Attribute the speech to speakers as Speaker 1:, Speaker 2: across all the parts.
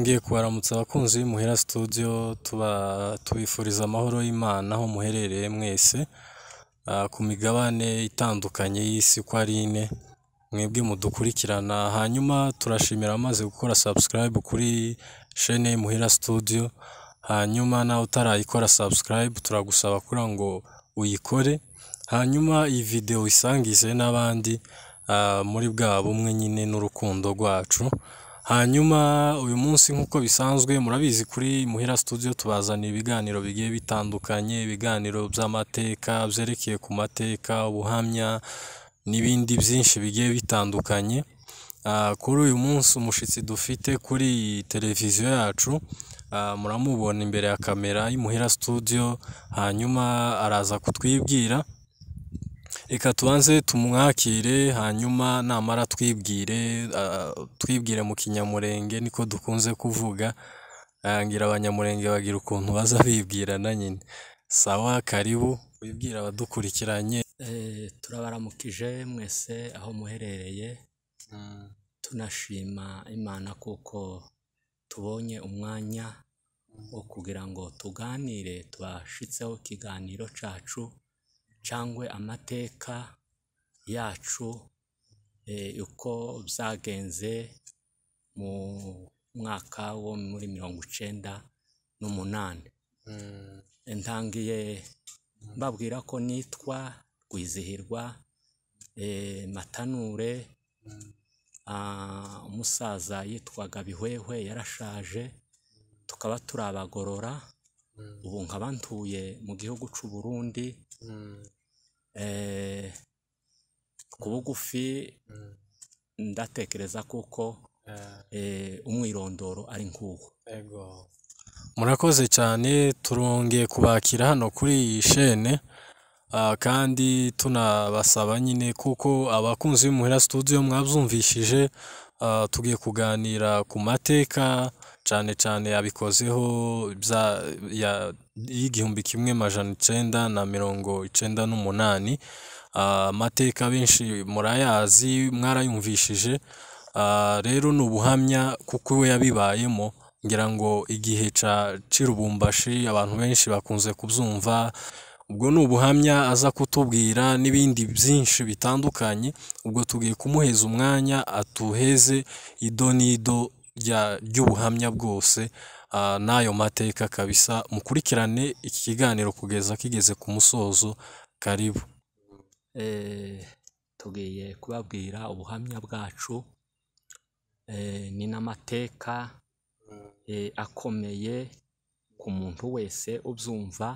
Speaker 1: Ngiye kubaramutsa abakunzi b'Imuhira Studio tubifuriza amahoro y'Imana aho muherereye mwese ku migabane itandukanye y'isi uko ari ine mwebwe mudukurikirana, hanyuma turashimira amaze gukora subscribe kuri chaîne y'Imuhira Studio, hanyuma nawe utarayikora subscribe turagusaba kugira ngo uyikore, hanyuma iyi video isangize n'abandi muri bwa bumwe nyine n'urukundo rwacu. Hanyuma uyu munsi nk'uko bisanzwe murabizi kuri Muhira Studio tubazana ibiganiro bigiye bitandukanye, ibiganiro by'amateka byerekeye ku mateka, ubuhamya n'ibindi byinshi bigiye bitandukanye. Kuri uyu munsi umushitsi dufite kuri televiziyo yacu muramubona imbere ya kamera y'Imuhira Studio, hanyuma araza kutwibwira. Reka tubanze tumwakire, hanyuma namara twibwire mu kinyamurenge niko dukunze kuvuga, ngira abanyamurenge bagira ukuntu baza bibwirana nyine. Sawa, karibu wibwira abadukurikiranye.
Speaker 2: Turabaramukije mwese aho muherereye, tunashima Imana kuko tubonye umwanya wo kugira ngo tuganire, twashitseho ikiganiro cacu cyangwa amateka yacu uko byagenze mu mwaka wo muri 1998. Ntangiye mbabwira ko nitwa Rwizihirwa Matanure, umusaza yitwaga Bihwehwe yarashaje, tukaba turabagorora, ubu nkaba ntuye mu gihugu cy'u Burundi. Ku bugufi ndatekereza kuko umwirondoro ari nk'uwo.
Speaker 1: Murakoze cyane, turongeye kubakira hano kuri iyi chaîne, kandi tunabasaba nyine kuko abakunzi b'Imuhira Studio mwabyumvishije, tugiye kuganira ku mateka cyane cyane yabikozeho y'1998. Amateka benshi murayazi, mwarayumvishije, rero ni ubuhamya kuko we yabibayemo. Ngira ngo igihe c'Irubumbashi abantu benshi bakunze kubyumva, ubwo ni ubuhamya aza kutubwira n'ibindi byinshi bitandukanye. Ubwo tugiye kumuheza umwanya atuheze ido n'ido ry'ubuhamya bwose n'ayo mateka kabisa. Mukurikirane iki kiganiro kugeza kigeze ku musozo. Karibu.
Speaker 2: Tugiye kubabwira ubuhamya bwacu, ni n'amateka akomeye ku muntu wese ubyumva.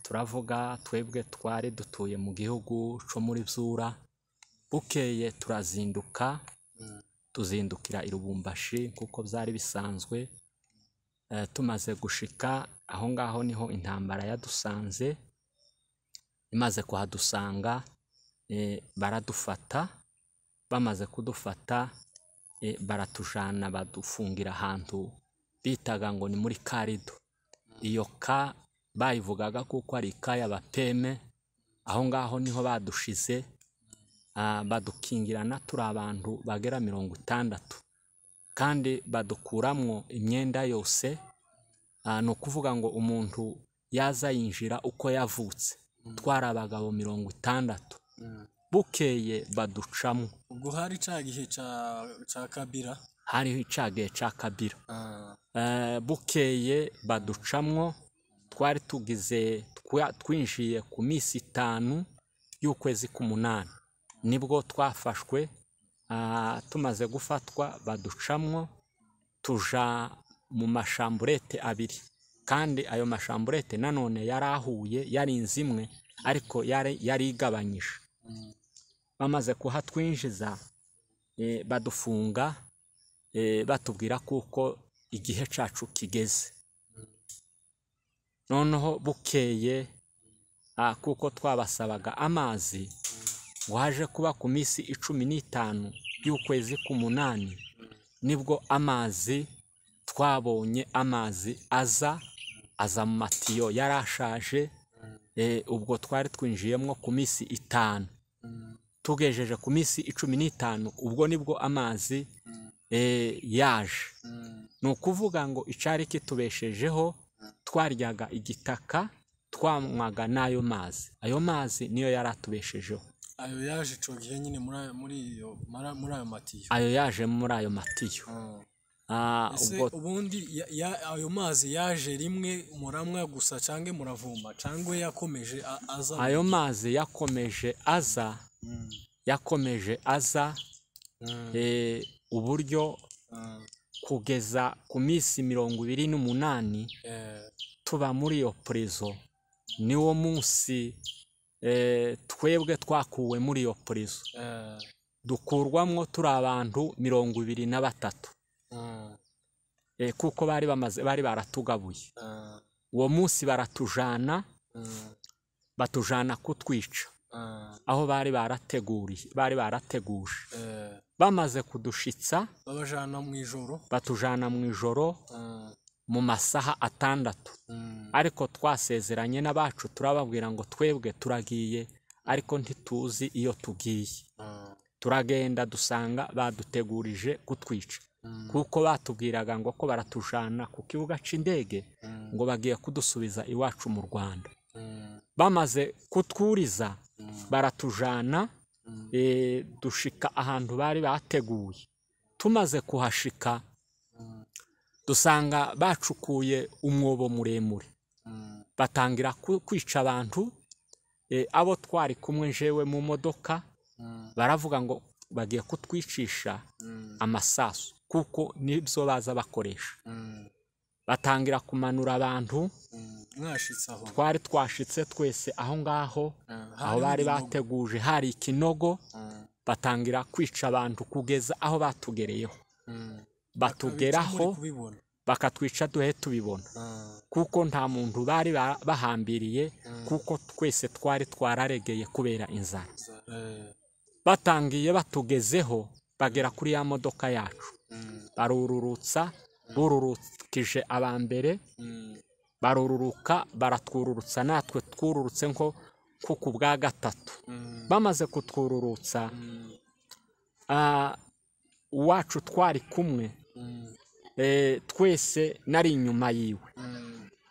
Speaker 2: Turavuga twebwe twari dutuye mu gihugu cyo muri Byura, bukeye tuzindukira i Lubumbashi kuko byari bisanzwe. Tumaze gushika aho ngaho niho intambara yadusanze. Imaze kuhadusanga baradufata, bamaze kudufata baratujana badufungira ahantu bitaga ngo ni muri Karido. Iyo ka bayivugaga kuko ari ka y'abapeme. Aho ngaho niho badushize, badukingirana turi abantu bagera 60, kandi badukuramwo imyenda yose. Ni ukuvuga ngo umuntu yaza yinjira uko yavutse. Twari abagabo 60. Bukeye baducamo.
Speaker 1: Ubwo hari ca gihe ca Kabira?
Speaker 2: Hariho icagihe ca Kabira. Bukeye baducamwo, twari twinjiye ku minsi 5 y'ukwezi k'umunani, nibwo twafashwe. Tumaze gufatwa baducamwo, tuja mu mashamburete 2, kandi ayo mashamburete nanone yarahuye, yarinze imwe ariko yari igabanyije. Bamaze kuhatwinjiza badufunga, batubwira kuko igihe cacu kigeze. Noneho bukeye kuko twabasabaga amazi, waje kuba ku minsi 15 y'ukwezi k'umunani, nibwo amazi twabonye, amazi aza mu matiyo yarashaje. Ubwo twari twinjiyemo ku minsi 5. tugejeje ku minsi 15 ubwo nibwo amazi yaje. Ni ukuvuga ngo icyari kitubeshejeho twaryaga igitaka twanywaga n'ayo mazi. Ayo mazi niyo yari atubeshejeho.
Speaker 1: Ayo yaje ico gihe nyine muri ayo matiyo.
Speaker 2: Ayo yaje muri ayo matiyo.
Speaker 1: Ubundi ayo mazi yaje rimwe muramwa gusa canke muravuma cangwe yakomeje aza?
Speaker 2: Ayo mazi yakomeje aza uburyo kugeza ku minsi 28 tuba muri iyo prison. Niwo munsi twebwe twakuwe muri iyo prison, dukurwamwo turi abantu 23 kuko bari baratugabuye. Uwo munsi baratujana kutwica aho bari barateguje. Bamaze kudushitsa batujana mu ijoro mu masaha 6. Ariko twasezeranye n'abacu turababwira ngo twebwe turagiye ariko ntituzi iyo tugiye. Turagenda dusanga badutegurije kutwica kuko batubwiraga ngo ko baratujana ku kibuga c'indege ngo bagiye kudusubiza iwacu mu Rwanda. Bamaze kutwuriza baratujana dushika ahantu bari bateguye. Tumaze kuhashika dusanga bacukuye umwobo muremure, batangira kwica abantu. Abo twari kumwe jewe mu modoka baravuga ngo bagiye kutwicisha amasasu kuko nibyo baza bakoresha. Batangira kumanura abantu. Twari twashitse twese aho ngaho aho bari bateguje hari ikinogo. Batangira kwica abantu kugeza aho batugereyeho. Batugeraho bakatwica duhe tubibona kuko nta muntu bari bahambiriye kuko twese twari twararegeye kubera inzara. Batangiye batugezeho bagera kuri ya modoka yacu bururukije abambere barururuka baratwururutsa natwe twururutse nko ku bwa gatatu. Bamaze kutwururutsa uwacu twari kumwe twese nari inyuma yiwe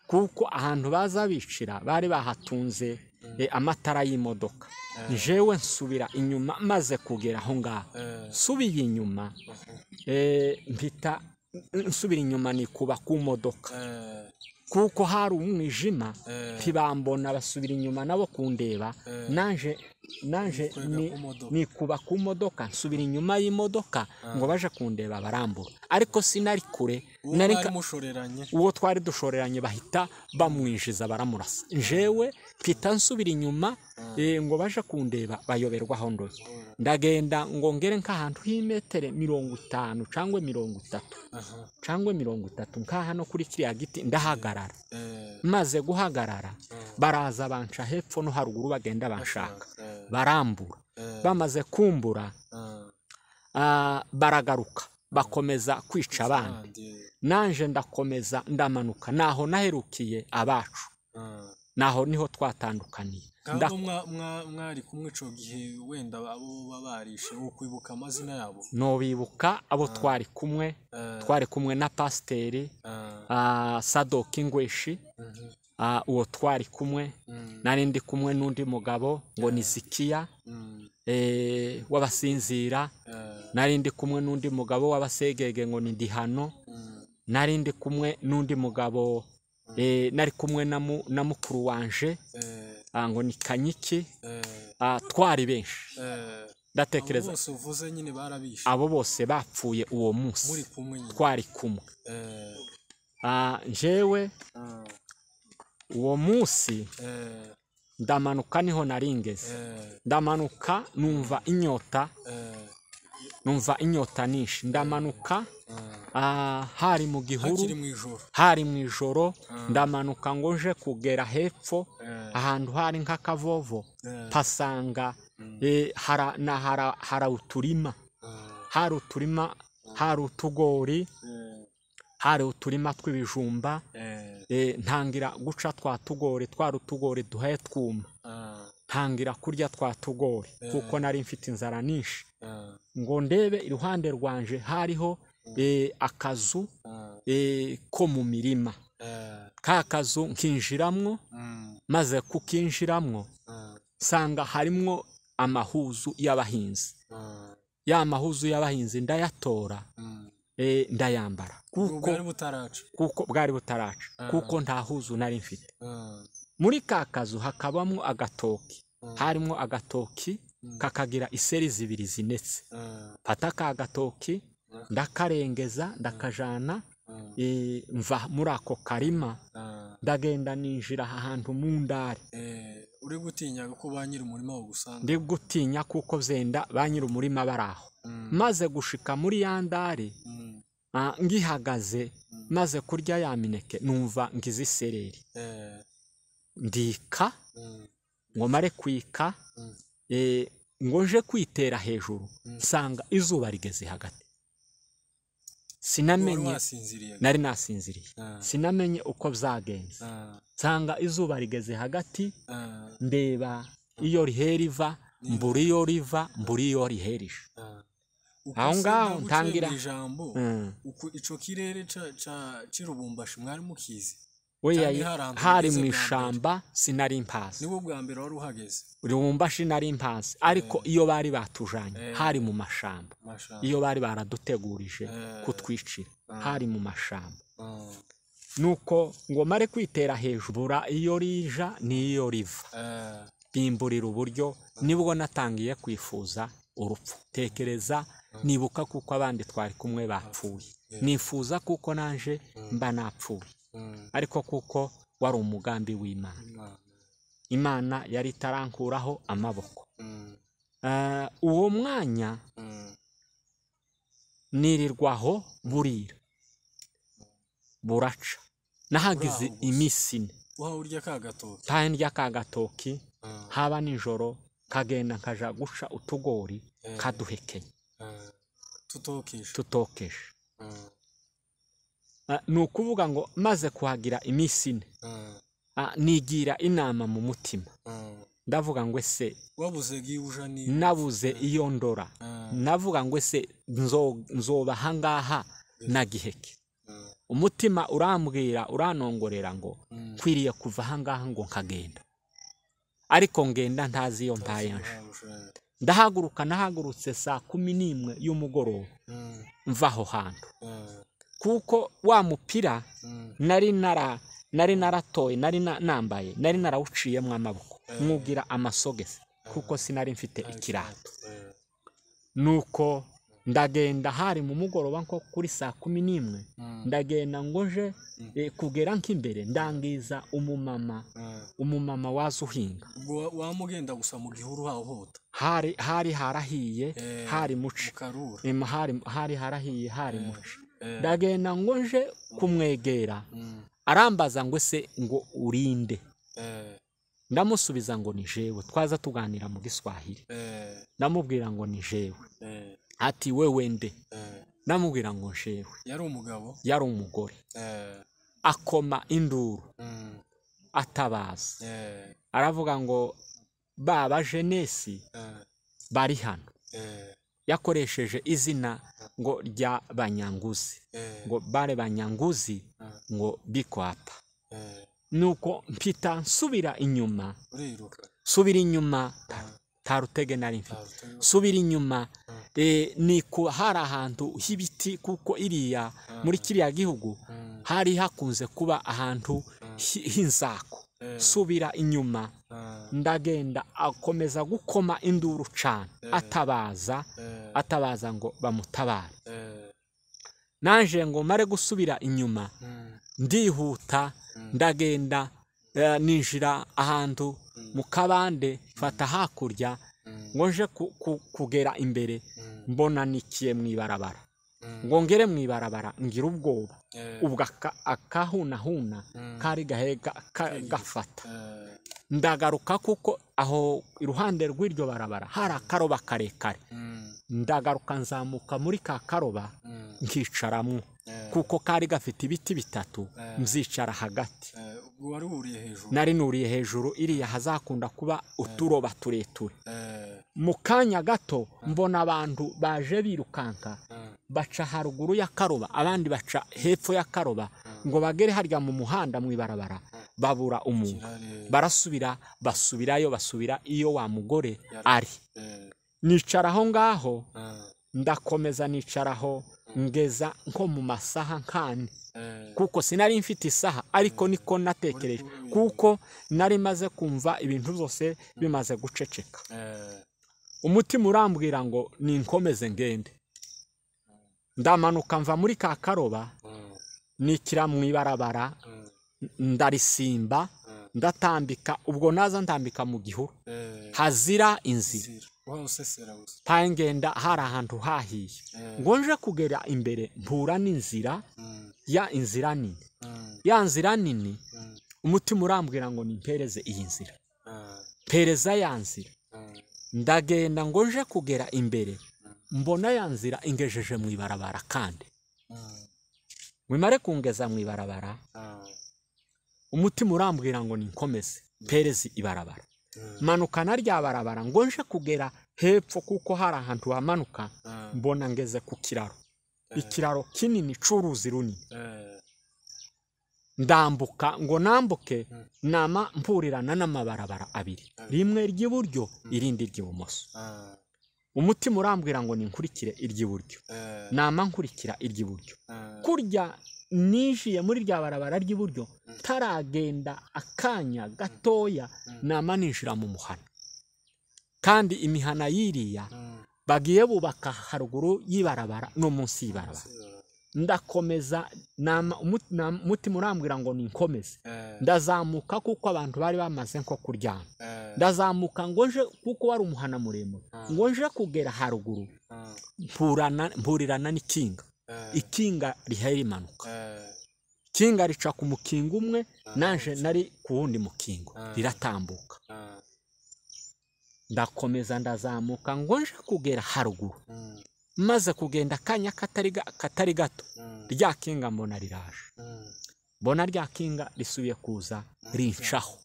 Speaker 2: kuko ahantu baza bicira bari bahatunze amatara y'imodoka. Jewe nsubira inyuma maze kugera aho ngaho. Subiye inyuma mpita nsubira inyuma nikuba ku modoka kuko hari umwijima ntibambona. Basubira inyuma nabo kundeba. Nanje nikuba ku modoka nsubira inyuma y'imodoka ngo baje kundeba barambura. Ariko sinari kure, uwo twari dushoreranye bahita bamwinjiza baramurasa. Jewe mpita nsubira inyuma ngo baje kundeba bayoberwa aho ndoye. Ndagenda ngo ngere nk'ahantu h'imetero 50 cyangwa 30 cyangwa 30 nk'ahano kuri kiriya giti ndahagarara. Maze guhagarara baraza banca hepfo no haruguru bagenda banshaka barambura. Bamaze kumbura baragaruka bakomeza kwica abandi. Nanje ndakomeza ndamanuka naho naherukiye abacu. Naho niho twatandukaniye.
Speaker 1: Mwari kumwe ico gihe wenda abo babarishe ukwibuka amazina yabo? No
Speaker 2: bibuka abo twari kumwe na Pasiteri Sadoki Ngweshi. Uwo twari kumwe narindi kumwe n'undi mugabo ngo ni Zikiya w'abasinzira. Narindi kumwe n'undi mugabo w'abasegege ngo ni Ndihano. Narindi kumwe n'undi mugabo nari kumwe na mukuru wanje ngo ni Kanyiki. Twari benshi. Ndatekereza abo bose bapfuye uwo munsi twari kumwe. Jewe uwo munsi ndamanuka niho naringeze. Ndamanuka numva inyota nishi. Ndamanuka hari mu gihuru, hari mu ijoro. Ndamanuka ngo nje kugera hepfo ahantu hari nk'akavovo pasanga hara uturima, hari utugori, hari uturima tw'ibijumba. Ntangira guca twatugori, twarutugori duhaye twuma. Ntangira kurya twatugori kuko nari mfite inzara nishi. Ngo ndebe iruhande rwanje hariho akazu ko mu mirima. Ka kazu nkinjiramwo, maze kukinjiramwo sanga harimwo amahuzu y'abahinzi. Ya mahuzu y'abahinzi ndayatora, ndayambara kuko bwari butaraca, kuko nta huzu nari mfite. Muri ka kazu hakabamwo agatoki, harimwo agatoki kakagira iseri zibiri zinetse. Fata ka gatoki ndakarengeza, ndakajana, mva muri ako karima, ndagenda ninjira ahantu mu ndari.
Speaker 1: Uri gutinya ko ba nyiri umurima wo gusanga?
Speaker 2: Ndi gutinya kuko vyenda ba nyiri umurima baraho. Maze gushika muri ya ndari, ngihagaze maze kurya ya mineke, numva ngize isereri. Ndika, ngo mare kwika, ngo nje kwitera hejuru, nsanga izuba rigeze hagati. Sinamenye, nari nasinziriye. Sinamenye uko vyagenze. Nsanga izuba rigeze hagati, ndeba iyo riheriva, mbura iyo riva, mbura iyo riherisha. Aho ngaho ntangira
Speaker 1: ico kirere c'Irubumbashi mwari mukizi?
Speaker 2: Hari mu ishamba, sinari mpazi.
Speaker 1: Niwo bwa mbere wari uhageze?
Speaker 2: Irubumbashi nari mpazi, ariko iyo bari batujanye hari mu mashamba. Iyo bari baradutegurije kutwicira, hari mu mashamba. Nuko ngo mare kwitera hejuru, iyo rija niyo riva. Bimburira uburyo, nibwo natangiye kwifuza urupfu. Tekereza, nibuka kuko abandi twari kumwe bapfuye. Nifuza kuko nanje mba napfuye. Ariko kuko wari umugambi w'Imana. Imana yari itarankuraho amaboko. Uwo mwanya nirirwaho burira, buraca. Nahagize imisi ine. Ndya ka gatoki, haba nijoro kagenda nkaja guca utugori kaduhekenya. Tutokesha. Nukuvuga ngo maze kuhagira imisi ine, nigira inama mu mutima. Ndavuga ngo ese nabuze iyo ndora. Navuga ngo ese nzoba hangaha na giheke. Umutima urambwira, uranongorera ngo kwiriye kuva hangaha ngo nkagenda. Ariko ngenda ntazi iyo mpayanje. Ndahaguruka, nahagurutse saa 11 y'umugoroba mva aho hantu. Kuko wa mupira nari naratoye, nari nambaye, nari narawuciyemwo amaboko, mwugira amasogese, kuko sinari mfite ikirato. Nuko ndagenda, hari mu mugoroba nko kuri saa 11, ndagenda ngo nje kugera nk'imbere, ndangiza umumama waza uhinga.
Speaker 1: Wamugenda gusa mu gihuru haho hota?
Speaker 2: Hari harahiye, hari muci. Hari harahiye, hari muci. Ndagenda ngo nje kumwegera, arambaza ngo ese ngo urinde. Ndamusubiza ngo ni jewe. Twaza tuganira mu Giswahili. Ndamubwira ngo ni jewe. Ati wewe nde? Ndamubwira ngo jewe.
Speaker 1: Yari umugabo?
Speaker 2: Yari umugore. Akoma induru, atabaza. Aravuga ngo baba jenesi bari hano. Yakoresheje izina ngo rya Banyanguzi, ngo bare Banyanguzi, ngo biko hapa. Nuko mpita nsubira inyuma. Subira inyuma, tarutege nari mfite. Subira inyuma, ni hari ahantu h'ibiti, kuko iriya muri kiriya gihugu hari hakunze kuba ahantu h'inzako. Subira inyuma, ndagenda akomeza gukoma induru cane, atabaza ngo bamutabare. Nanje ngo mare gusubira inyuma, ndihuta, ndagenda ninjira ahantu mu kabande, fata hakurya ngo nje kugera imbere, mbona nikiye mwibarabara. Ngo ngere mwibarabara ngira ubwoba, ubwo akahunahuna kari gahega gafata. Ndagaruka kuko aho iruhande rw'iryo barabara hari akaroba karekare. Ndagaruka nzamuka muri ka karoba nkicaramwo, kuko kari gafite ibiti bitatu, mzicara hagati. Nari nuriye hejuru, iriya hazakunda kuba uturoba tureture. Mu kanya gato mbona abantu baje birukanka, baca haruguru y'akaroba abandi baca hepfo y'akaroba ngo bagere harya mu muhanda mu ibarabara babura umuntu basubirayo basubira iyo wa mugore ari. Nicaraho ngaho ndakomeza nicaraho ngeza nko mu masaha nkane kuko sinari mfite isaha ariko niko natekereje kuko nari maze kumva ibintu byose bimaze guceceka. Umutima urambwira ngo ninkomeze ngende. Ndamanuka mva muri ka karoba nikira mu ibarabara ndarisimba ndatambika ubwo naza ndambika mu gihuru hazira inzira ngenda hari ahantu hahiye ngo nje kugera imbere mpura n'inzira ya inzira nini ya nzira nini. Umutima urambwira ngo nimpereze iyi nzira pereza ya nzira. Ndagenda ngo nje kugera imbere mbona ya nzira ingejeje mu ibarabara kandi mwimare kungeza mu ibarabara umutima urambwira ngo ninkomeze perezi ibarabara manukana rya barabara ngo nje kugera hepfo kuko hari ahantu hamanuka mbona ngeze ku kiraro ikiraro kinini c'uruzi runini. Ndambuka ngo nambuke nama mpurirana n'amabarabara abiri rimwe ry'iburyo irindi ry'ibumoso. Umutima urambwira ngo ninkurikire iry'iburyo nama nkurikira iry'iburyo kurya nishiye muri rya barabara ry'iburyo taragenda akanya gatoya nama ninjira mu muhana kandi imihana yiriya bagiye bubaka haruguru y'ibarabara no munsi y'ibarabara. Ndakomeza umutima urambwira ngo ninkomeze ndazamuka kuko abantu bari bamaze nko kuryama. Ndazamuka ngo nje kuko wari umuhana muremure ngo nje kugera haruguru mpurirana n'ikinga ikinga rihera imanuka ikinga rica ku mukingo umwe nanje nari ku wundi mukingo riratambuka. Ndakomeza ndazamuka ngo nje kugera haruguru maze kugenda akanya katari gato rya kinga mbona riraje mbona rya kinga risubiye kuza rincaho.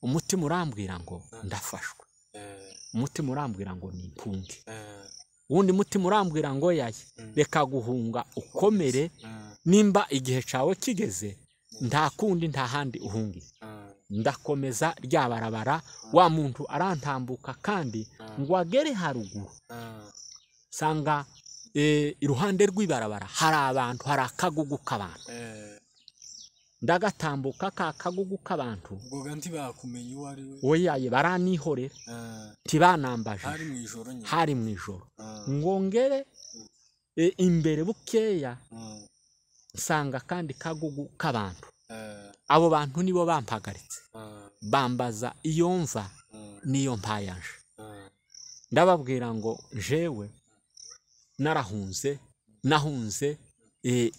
Speaker 2: Umutima urambwira ngo ndafashwe. Umutima urambwira ngo nimpunge. Uwundi mutima urambwira ngo yaye reka guhunga ukomere nimba igihe cawe kigeze nta kundi nta handi uhungira. Ndakomeza rya barabara wa muntu arantambuka kandi ngo agere haruguru sanga iruhande rw'ibarabara hari abantu hari akagugu k'abantu. Ndagatambuka ka kagugu k'abantu
Speaker 1: ubwo ntibakumenye uwo ari we
Speaker 2: oyaye baranihorera tibanambaje hari mu ijoro ngongere imbere bukeya nsanga kandi kagugu k'abantu. Abo bantu nibo bampagaritse bambaza iyo mva niyo mpayaje. Ndababwira ngo jewe nahunze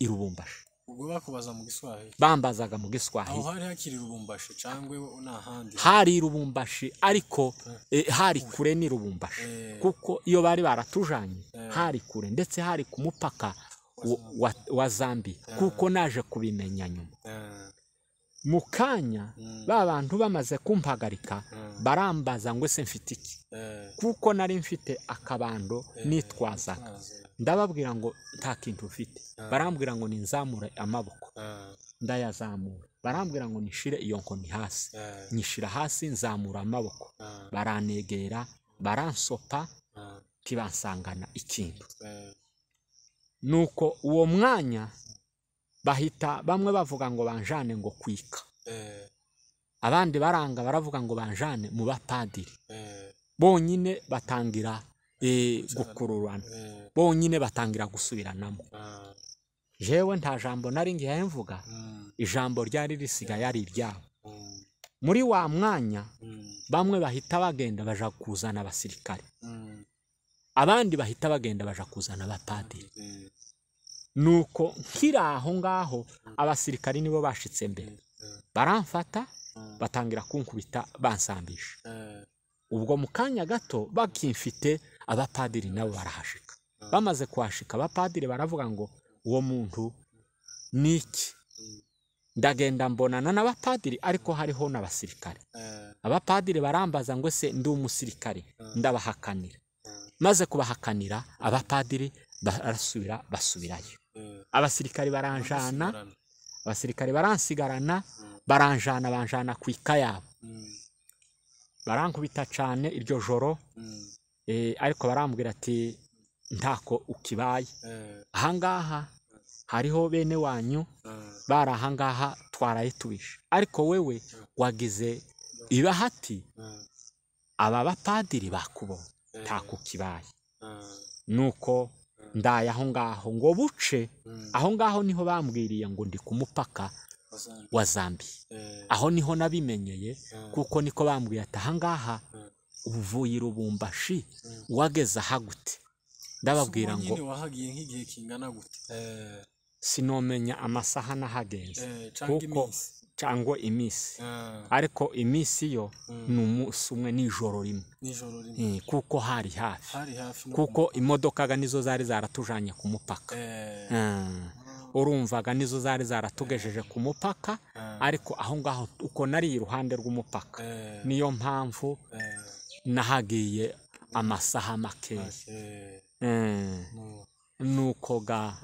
Speaker 2: irubumbashi.
Speaker 1: ubwo bakubaza mu Giswahili
Speaker 2: bambazaga mu Giswahili
Speaker 1: aho hari hakiri Lubumbashi cyangwa n'ahandi
Speaker 2: hari Lubumbashi ariko hari kure ni Lubumbashi kuko iyo bari baratujanye hari kure ndetse hari ku mupaka wa Zambia kuko naje kubimenya nyuma. Mukanya babantu bamaze kumpagarika barambaza ngo se mfite iki kuko nari mfite akabando nitwazaga. Ndababwira ngo nta kintu mfite. Barambwira ngo ninzamure amaboko ndayazamura. Barambwira ngo nishire iyo nkoni hasi nyishira hasi nzamura amaboko. Baranegera baransopa tibansangana ikintu. Nuko uwo mwanya bahita bamwe bavuga ngo banjane ngo kwika abandi baranga baravuga ngo banjane mu bapadiri bonyine batangira gukururana bonyine batangira gusubiranamo. Jewe nta jambo nari ngiye mvuga ijambo ryari risigaye ari iryabo. Muri wa mwanya bamwe bahita bagenda baja kuzana abasirikare abandi bahita bagenda baja kuzana abapadiri. Nuko nkiraho ngaho abasirikari nibo bashitse mbere baramfata batangira kunkubita bansambisha. Ubwo mukanya gato bakimfite abapadiri nabo barahashika. Bamaze kuhashika abapadiri baravuga ngo uwo muntu niki. Ndagenda mbonana n'abapadiri ariko hariho n'abasirikare. Abapadiri barambaza ngo se ndi umusirikare ndabahakanira. Maze kubahakanira abapadiri barasubira basubirayo. Abasirikari baransigarana banjana ku ika yabo, barankubita cyane iryo joro, ariko barambwira ati ntako ukibaye, ahangaha hariho bene wanyu bari ahangaha twaraye tubishe, ariko wewe wagize ibahati aba bapadiri bakubonye, ntako ukibaye. Nuko ndaye aho ngaho ngo buce, aho ngaho niho bambwiriye ngo ndi ku mupaka wa Zambia, aho niho nabimenyeye, kuko niko bambwiye ati ahangaha uvuye Lubumbashi wageze aha gute. Ndababwira ngo
Speaker 1: wahagiye nk'igihe kingana gute?
Speaker 2: Sinomenya amasaha nahagenze kuko cyangwa imisi, ariko imisi yo ni umunsi umwe n'ijoro rimwe, kuko hari hafi, kuko imodoka nizo zari zaratujanye ku mupaka, urumvaga nizo zari zaratugejeje ku mupaka, ariko aho ngaho uko nari iruhande rw'umupaka, niyo mpamvu nahagiye amasaha makeya. Nuko ga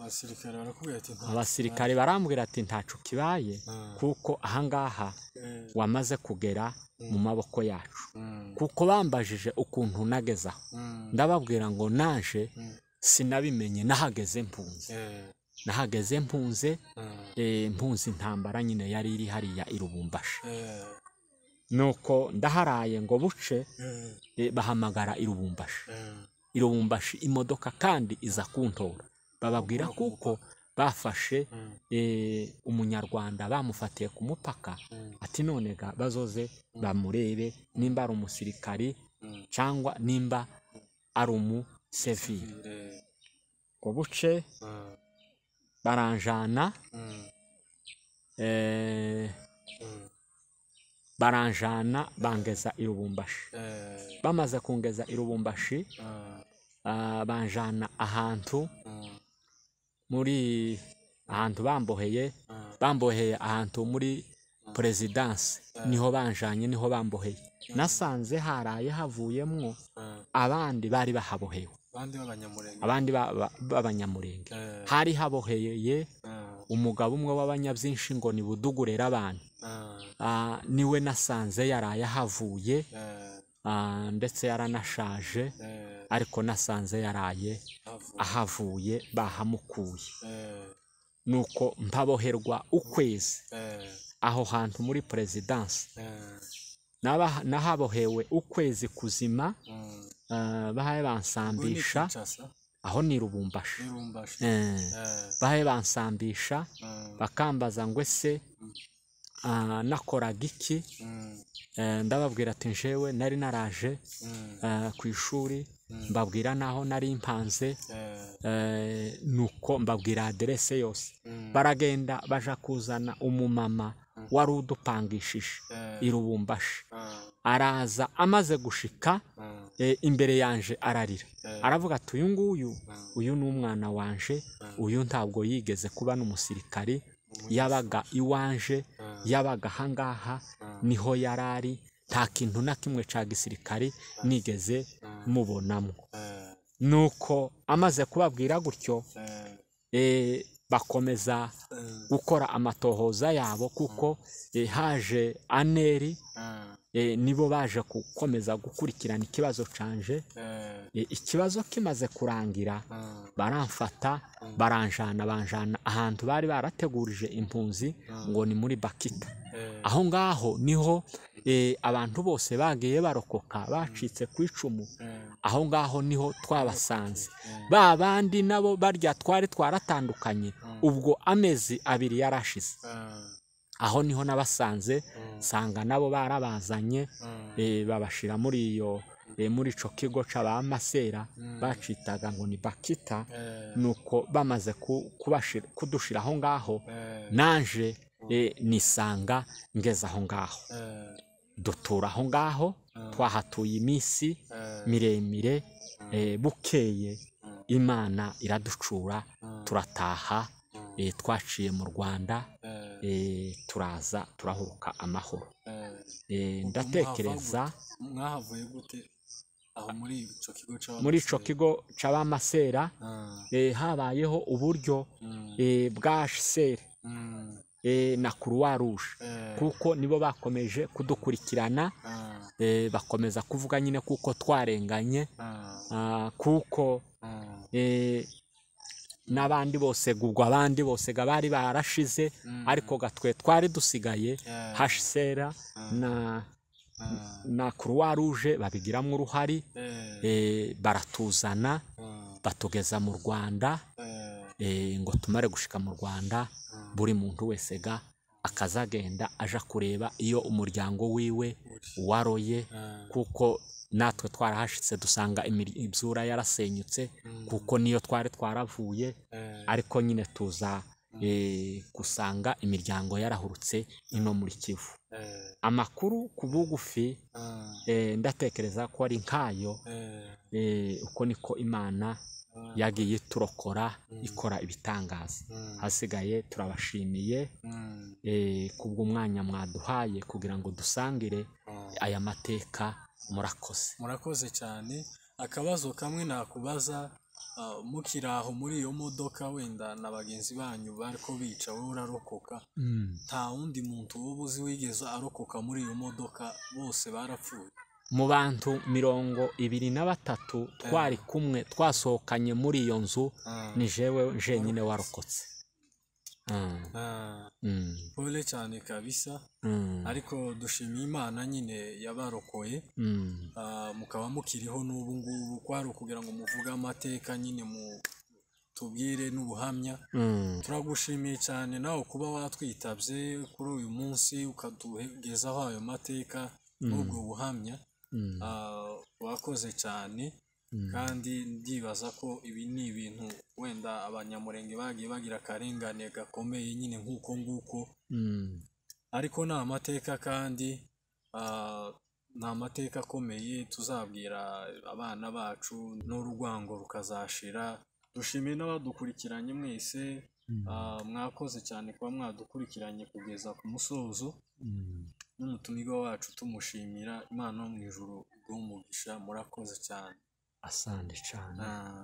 Speaker 2: abasirikare barambwira ati ntacu kibaye, kuko ahangaha wamaze kugera mu maboko yacu, kuko bambajije ukuntu nagezaho. Ndababwira ngo naje sinabimenye, nahageze mpunze, mpunze intambara nyine yari iri hariya i Lubumbashi. Nuko ndaharaye ngo buce, bahamagara i Lubumbashi imodoka kandi iza kuntora, bababwira kuko bafashe umunyarwanda bamufatiye ku mupaka, ati none ga bazoze bamurebe nimba ari umusirikari cyangwa nimba ari umusivili. Ngo buce baranjana, bangeza i Lubumbashi. Bamaze kungeza i Lubumbashi, banjana ahantu muri ahantu bamboheye ahantu muri Presidence, niho banjanye, niho bamboheye. Nasanze haraye havuyemwo abandi bari bahabohewe, abandi b'abanyamurenge. Hari haboheye umugabo umwe w'abanyabyinshi ngo ni Budugurera abantu, niwe nasanze yaraye havuye, ndetse yaranashaje, ariko nasanze yaraye ahavuye bahamukuye. Nuko mpaboherwa ukwezi aho hantu muri Presidence, nahabohewe ukwezi kuzima, bahaye bansambisha, aho ni Lubumbashi, bahaye bansambisha, bakambaza ngo ese nakoraga iki. Ndababwira ati njewe nari naraje ku ishuri, mbabwira naho nari mpanze, nuko mbabwira aderese yose. Baragenda baja kuzana umumama wari udupangishije i Lubumbashi, araza, amaze gushika imbere yanje ararira, aravuga ati uyu ni umwana wanje, uyu ntabwo yigeze kuba n'umusirikari, yabaga iwanje, yabaga ahangaha niho yarari, nta kintu na kimwe ca gisirikari nigeze mubonamo. Nuko amaze kubabwira gutyo, bakomeza gukora amatohoza yabo, kuko haje aneri, nibo baje gukomeza gukurikirana ikibazo canje. Ikibazo kimaze kurangira, baramfata banjana ahantu bari barategurije impunzi ngo ni muri Bakita. Aho ngaho niho abantu bose bagiye barokoka bacitse ku icumu, aho ngaho niho twabasanze. Ba bandi nabo barya twari twaratandukanye, ubwo amezi 2 yarashize, aho niho nabasanze, sanga nabo barabazanye, babashira muri iyo muri ico kigo c'abamasera bacitaga ngo ni Bakita. Nuko bamaze kudushira aho ngaho, nanje nisanga ngeze aho ngaho, dutura aho ngaho, twahatuye imisi miremire. Bukeye Imana iraducura, turataha, twaciye mu Rwanda, turaza turahuruka amahoro. Ndatekereza
Speaker 1: mwahavuye gute aho muri ico kigo
Speaker 2: muri ico kigo c'abamasera habayeho uburyo bwa HCR na Croix Rouge kuko nibo bakomeje kudukurikirana bakomeza kuvuga nyine kuko twarenganye kuko n'abandi bose gugwa abandi bose bari barashize ariko gatwe twari dusigaye HCR na Croix Rouge babigiramo uruhari baratuzana batugeza mu Rwanda ngo tumare gushika mu Rwanda buri muntu wese akazagenda aja kureba iyo umuryango wiwe waroye kuko natwe twarahashitse dusanga ibyura yarasenyutse kuko niyo twari twaravuye ariko nyine tuza gusanga imiryango yarahurutse ino muri Kivu. Amakuru ku bugufi ndatekereza ko ari nkayo uko niko Imana yagiye turokora ikora ibitangaza. Hasigaye turabashimiye kubw'umwanya mwaduhaye kugira ngo dusangire aya mateka.
Speaker 1: Murakoze cyane. Akabazo kamwe nakubaza, mukiraho muri iyo modoka wenda na bagenzi banyu bariko bica wowe urarokoka, nta wundi muntu ubuzi wigeze arokoka muri iyo modoka, bose barapfuye?
Speaker 2: Mu bantu 23 twari kumwe twasohokanye muri iyo nzu ni jewe jenyine warokotse.
Speaker 1: Pole cyane kabisa. Ariko dushimiye Imana nyine yabarokoye, mukaba mukiriho n'ubu ngubu, kwari kugira ngo muvuge amateka nyine mu tubwire n'ubuhamya. Turagushimiye cyane nawe kuba watwitabye kuri uyu munsi ukadugezaho ayo mateka n'ubwo buhamya. Wakoze cyane, kandi ndibaza ko ibi ni ibintu wenda abanyamurenge bagiye bagira akarengane gakomeye nyine nk'uko nguko, ariko ni amateka kandi ni amateka akomeye tuzabwira abana bacu n'urwango rukazashira. Dushimiye n'abadukurikiranye mwese, mwakoze cyane kuba mwadukurikiranye kugeza ku musozo, n'umutumirwa wacu tumushimira. Imana yo mu ijuru iguhe umugisha. Murakoze cyane.
Speaker 2: Asante cyane.